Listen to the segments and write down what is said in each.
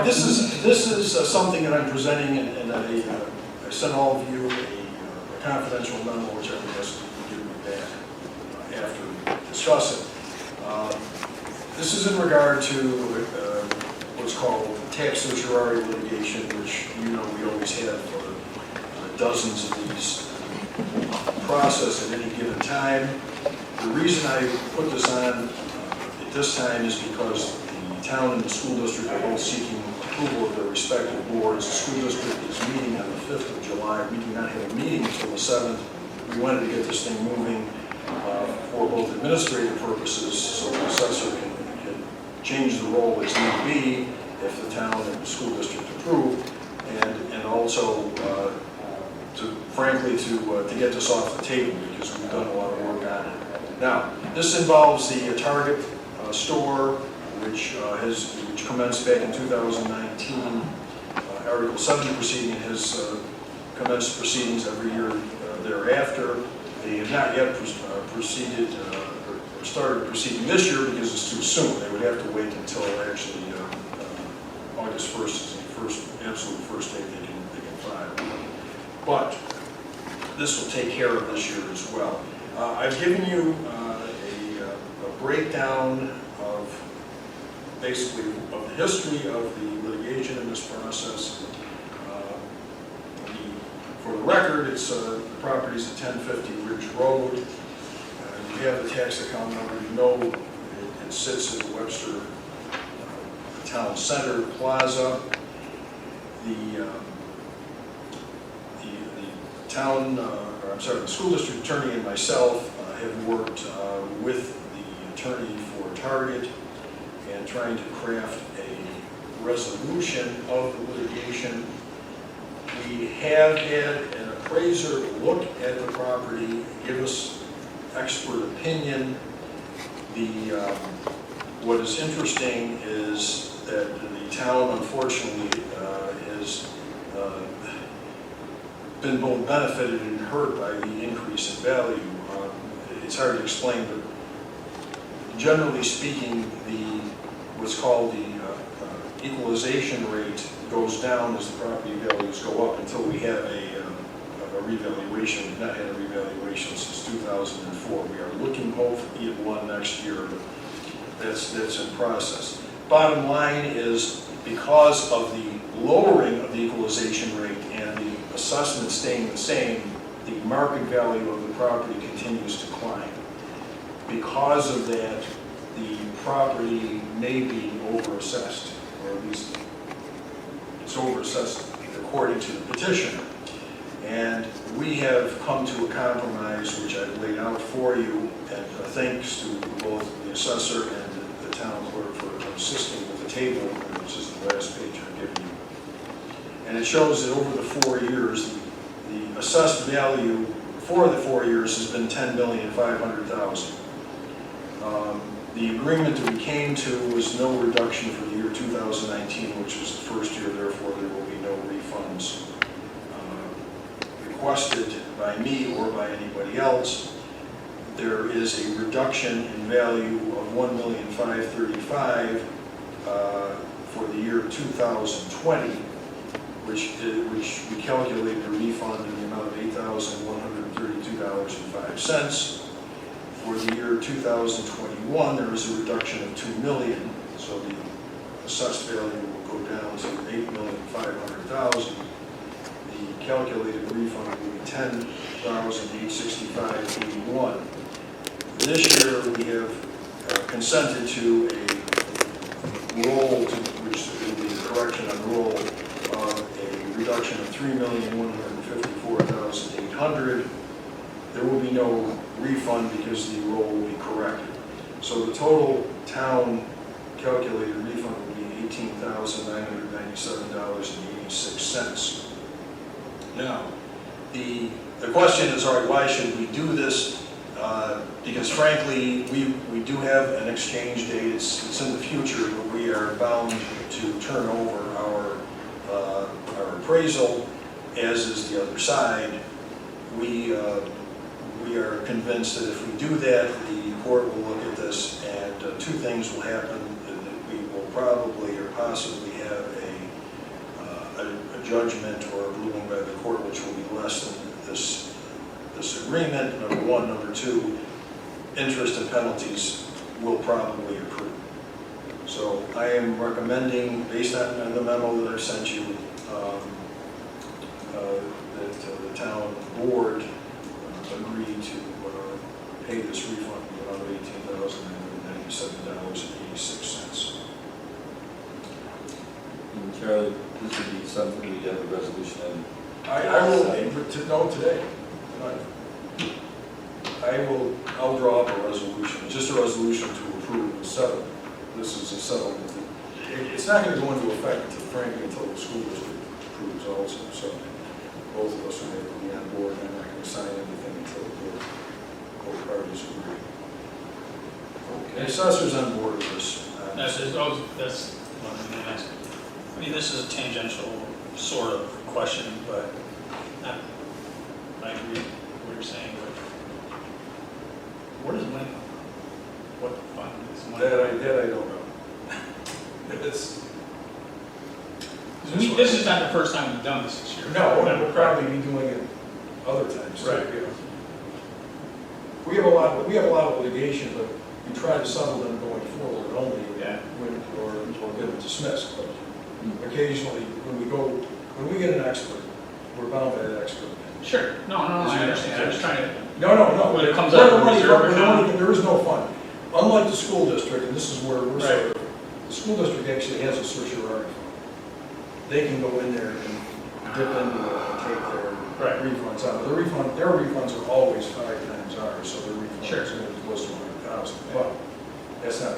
this is something that I'm presenting, and I sent all of you a confidential memo, which I would ask you to give me back after we discuss it. This is in regard to what's called tax certiorari litigation, which we always have dozens of these process at any given time. The reason I put this on at this time is because the town and the school district are both seeking approval of their respective boards. The school district is meeting on the 5th of July. We do not have a meeting until the 7th. We wanted to get this thing moving for both administrative purposes, so the assessor can change the role as need be if the town and the school district approve, and also frankly to get this off the table, because we've done a lot of work on it. Now, this involves the Target store, which commenced back in 2019. Article 70 proceeding has commenced proceedings every year thereafter. They have not yet proceeded or started proceeding this year because it's too soon. They would have to wait until actually August 1st is the absolute first date they can file. But this will take care of this year as well. I've given you a breakdown of basically of the history of the litigation in this process. For the record, it's the property's at 1050 Ridge Road. You have the tax account number. You know it sits at the Webster Town Center Plaza. The school district attorney and myself have worked with the attorney for Target and trying to craft a resolution of the litigation. We have had an appraiser look at the property, give us expert opinion. What is interesting is that the town, unfortunately, has been both benefited and hurt by the increase in value. It's hard to explain, but generally speaking, what's called the equalization rate goes down as the property values go up until we have a revaluation. We've not had a revaluation since 2004. We are looking hopefully at one next year, but that's in process. Bottom line is, because of the lowering of the equalization rate and the assessment staying the same, the market value of the property continues to climb. Because of that, the property may be overassessed, or at least it's overassessed according to the petitioner. And we have come to a compromise, which I've laid out for you, and thanks to both the assessor and the town clerk for assisting with the table, which is the last page I've given you. And it shows that over the 4 years, the assessed value for the 4 years has been $10,500,000. The agreement that we came to was no reduction for the year 2019, which was the first year, therefore there will be no refunds requested by me or by anybody else. There is a reduction in value of $1,535,000 for the year 2020, which we calculated a refund in the amount of $8,132.05. For the year 2021, there is a reduction of $2 million, so the assessed value will go down to $8,500,000. The calculated refund will be $10,865.81. This year, we have consented to a roll, which will be a correction on roll, of a reduction of $3,154,800. There will be no refund because the roll will be corrected. So the total town calculated refund will be $18,997.86. Now, the question is, all right, why should we do this? Because frankly, we do have an exchange date. It's in the future, but we are bound to turn over our appraisal, as is the other side. We are convinced that if we do that, the court will look at this, and two things will happen. That we will probably or possibly have a judgment or a ruling by the court, which will be less than this agreement, number one. Number two, interest and penalties will probably accrue. So I am recommending, based on the memo that I've sent you, that the town board agree to pay this refund of about $18,997.86. And Charlie, this would be something we have a resolution in. I will, no, today, tonight. I'll draw up a resolution, just a resolution to approve the settlement. This is a settlement. It's not going to go into effect, frankly, until the school district approves also. So both of us will have to be on board, and I'm not going to sign anything until both parties agree. The assessor's on board with this. That's what I'm going to ask. I mean, this is a tangential sort of question, but I agree with what you're saying. But where does money come from? What fund is money? That I don't know. This is not the first time we've done this year. No, we'll probably be doing it other times. Right. Yeah. We have a lot of litigation, but we try to settle them going forward only when or get them dismissed. But occasionally, when we get an expert, we're bound by that expert. Sure. No, I understand. I'm just trying to. No. When it comes out of the reserve account. There is no fund. Unlike the school district, and this is where we're sort of, the school district actually has a certiorari fund. They can go in there and dip into it and take their refunds out. Their refunds are always 5 times ours, so their refunds are close to 100,000. But that's not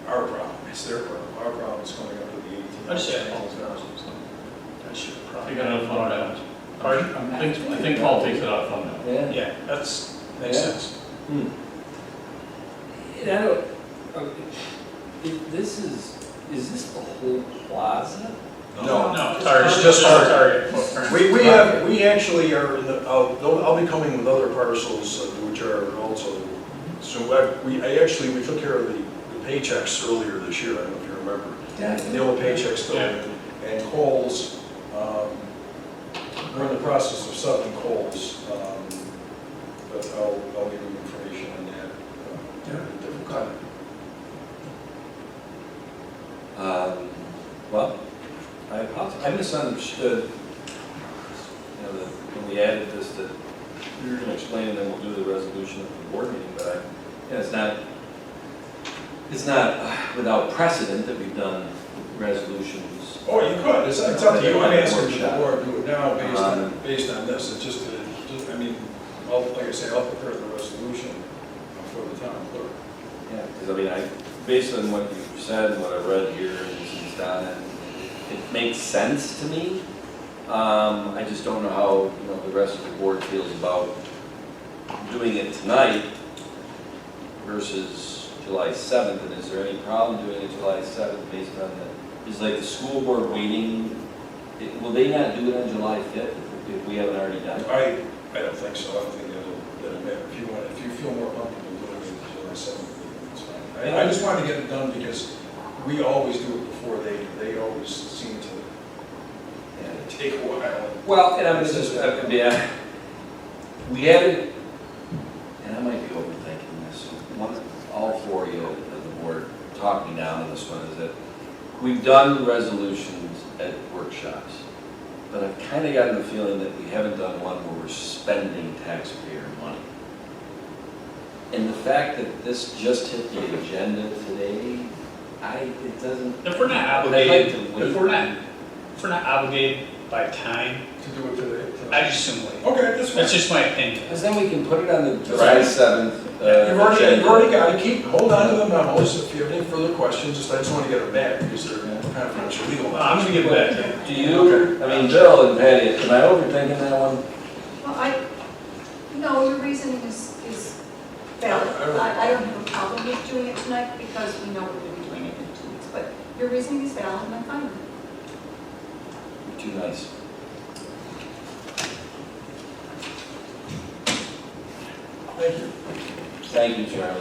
our problem, it's their problem. Our problem is coming up with the 18,000. I just said Paul's thousand. That should probably. Take it out of fund balance. I think Paul takes it out of fund balance. Yeah, that's makes sense. And I don't, is this the whole plaza? No, Target. it's just Target. We actually are in the, I'll be coming with other parcels which are also, so we took care of the paychecks earlier this year, I don't know if you remember. Yeah. The old paychecks go in, and Coles, we're in the process of settling Coles, but I'll give you information on that. At a different time. Well, I misunderstood, that when we added this, that you were going to explain and then we'll do the resolution at the board meeting, but it's not without precedent that we've done resolutions. Oh, you could, it's up to you, I'm asking the board to do it now based on this, it's just, I mean, like I say, I'll prepare the resolution for the town clerk. Yeah, because based on what you've said and what I read here and since Donna, it makes sense to me. I just don't know how the rest of the board feels about doing it tonight versus July 7th. And is there any problem doing it July 7th based on is like the school board waiting? Will they not do it on July 5th if we haven't already done it? I don't think so. I don't think that'll matter. If you feel more comfortable doing it July 7th, it's fine. I just wanted to get it done because we always do it before they always seem to take a while. Well, and I'm just, we haven't, and I might be overthinking this. All four of you of the board talked me down on this one, is that we've done resolutions at workshops, but I've kind of gotten the feeling that we haven't done one where we're spending taxpayer money. And the fact that this just hit the agenda today, it doesn't. If we're not obligated, if we're not obligated by time To do it today. I just assume late. Okay, that's fine. That's just my opinion. Because then we can put it on the July 7th. You've already got to hold on to the memos. If you have any further questions, I just want to get them back because they're confidential legal. I'm going to give it back to you. Do you, Bill and Patty, am I overthinking that one? Well, no, your reasoning is valid. I don't have a problem with doing it tonight because we know we're going to be doing it in 2 weeks. But your reasoning is valid and I'm fine with it. You're too nice. Thank you. Thank you, Charlie.